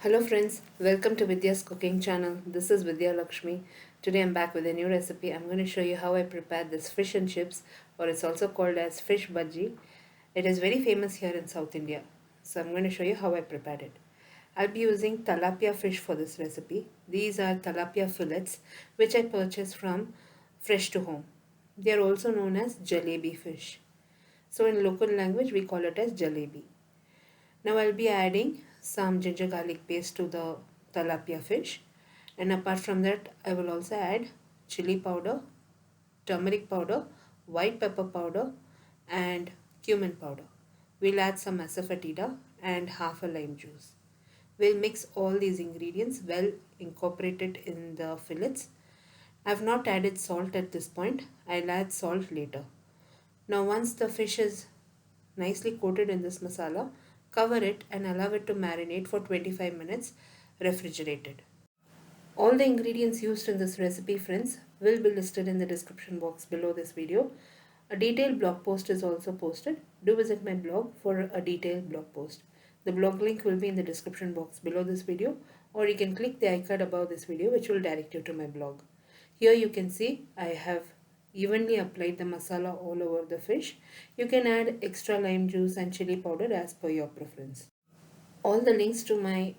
Hello friends, welcome to Vidyascooking channel. This is Vidya Lakshmi. Today I'm back with a new recipe. I'm going to show you how I prepared this fish and chips, or it's also called as fish bajji. It is very famous here in South India. So I'm going to show you how I prepared it. I'll be using tilapia fish for this recipe. These are tilapia fillets which I purchased from Fresh to Home. They are also known as jalebi fish. So in local language we call it as jalebi. Now I'll be adding some ginger garlic paste to the tilapia fish, and apart from that I will also add chili powder, turmeric powder, white pepper powder and cumin powder. We'll add some asafoetida and half a lime juice. We'll mix all these ingredients well, incorporate it in the fillets. I've not added salt at this point. I'll add salt later. Now once the fish is nicely coated in this masala, cover it and allow it to marinate for 25 minutes refrigerated. All the ingredients used in this recipe, friends, will be listed in the description box below this video. A detailed blog post is also posted. Do visit my blog for a detailed blog post. The blog link will be in the description box below this video, or you can click the icon above this video which will direct you to my blog. Here you can see I have evenly applied the masala all over the fish. You can add extra lime juice and chili powder as per your preference. All the links to my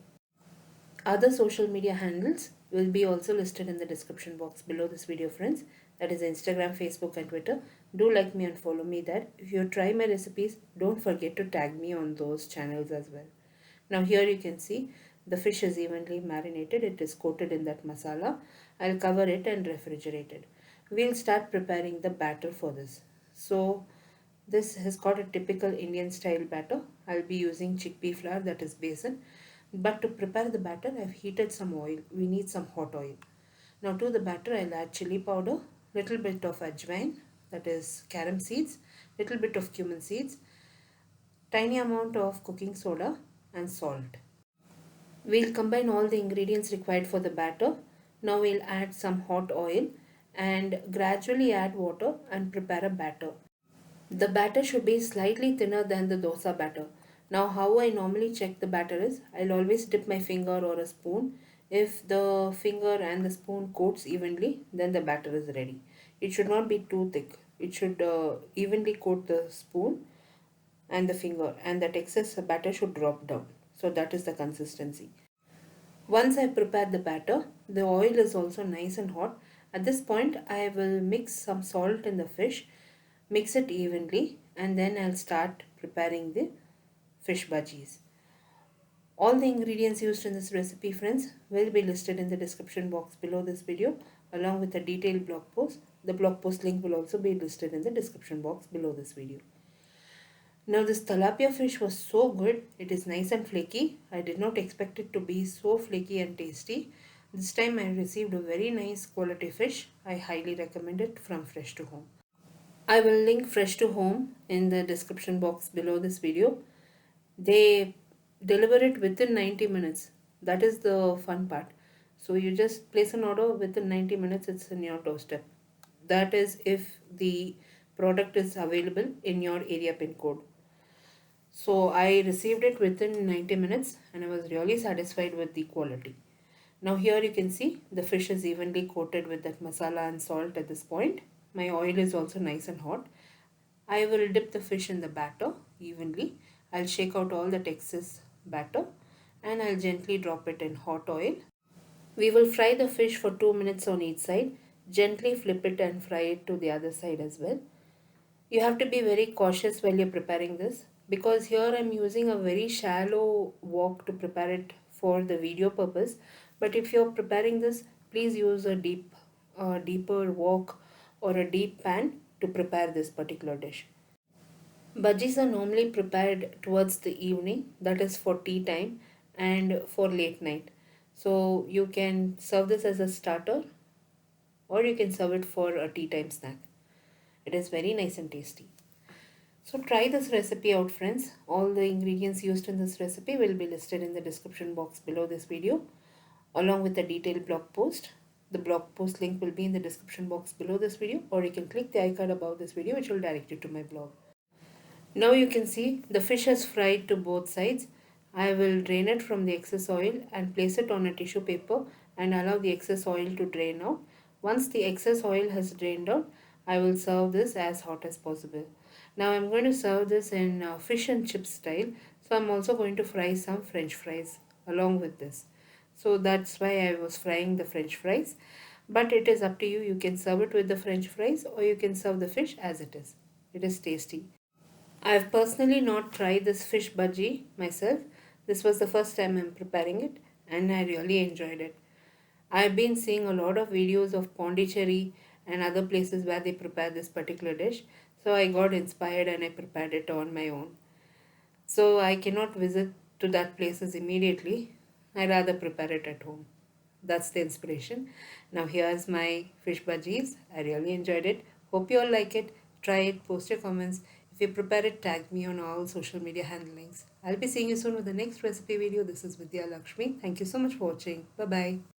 other social media handles will be also listed in the description box below this video, friends. That is Instagram, Facebook and Twitter. Do like me and follow me there. If you try my recipes, don't forget to tag me on those channels as well. Now here you can see the fish is evenly marinated. It is coated in that masala. I'll cover it and refrigerate it. We'll start preparing the batter for this. So this has got a typical Indian style batter. I'll be using chickpea flour, that is besan. But to prepare the batter, I've heated some oil. We need some hot oil. Now to the batter, I'll add chili powder, little bit of ajwain, that is carom seeds, little bit of cumin seeds, tiny amount of cooking soda and salt. We'll combine all the ingredients required for the batter. Now we'll add some hot oil and gradually add water and prepare a batter. The batter should be slightly thinner than the dosa batter. Now how I normally check the batter is I'll always dip my finger or a spoon. If the finger and the spoon coats evenly, then the batter is ready. It should not be too thick. It should evenly coat the spoon and the finger, and that excess batter should drop down. So that is the consistency. Once I prepare the batter, the oil is also nice and hot. At this point, I will mix some salt in the fish, mix it evenly, and then I'll start preparing the fish bhajis. All the ingredients used in this recipe, friends, will be listed in the description box below this video along with a detailed blog post. The blog post link will also be listed in the description box below this video. Now this tilapia fish was so good. It is nice and flaky. I did not expect it to be so flaky and tasty. This time I received a very nice quality fish. I highly recommend it from Fresh to Home. I will link Fresh to Home in the description box below this video. They deliver it within 90 minutes. That is the fun part. So you just place an order within 90 minutes, it's in your doorstep. That is if the product is available in your area pin code. So I received it within 90 minutes and I was really satisfied with the quality. Now here you can see the fish is evenly coated with that masala and salt at this point. My oil is also nice and hot. I will dip the fish in the batter evenly. I'll shake out all that excess batter and I'll gently drop it in hot oil. We will fry the fish for 2 minutes on each side. Gently flip it and fry it to the other side as well. You have to be very cautious while you're preparing this because here I'm using a very shallow wok to prepare it for the video purpose. But if you're preparing this, please use a deeper wok or a deep pan to prepare this particular dish. Bajis are normally prepared towards the evening, that is for tea time and for late night. So you can serve this as a starter or you can serve it for a tea time snack. It is very nice and tasty. So try this recipe out, friends. All the ingredients used in this recipe will be listed in the description box below this video along with a detailed blog post. The blog post link will be in the description box below this video, or you can click the icon above this video which will direct you to my blog. Now you can see the fish has fried to both sides. I will drain it from the excess oil and place it on a tissue paper and allow the excess oil to drain out. Once the excess oil has drained out, I will serve this as hot as possible. Now I'm going to serve this in fish and chip style. So I'm also going to fry some french fries along with this. So that's why I was frying the french fries. But it is up to you. You can serve it with the french fries or you can serve the fish as it is. It is tasty. I've personally not tried this fish bhaji myself. This was the first time I'm preparing it and I really enjoyed it. I've been seeing a lot of videos of Pondicherry and other places where they prepare this particular dish. So I got inspired and I prepared it on my own. So I cannot visit to that places immediately. I rather prepare it at home. That's the inspiration. Now here's my fish bhajis. I really enjoyed it. Hope you all like it. Try it. Post your comments. If you prepare it, tag me on all social media handlings. I'll be seeing you soon with the next recipe video. This is Vidya Lakshmi. Thank you so much for watching. Bye bye.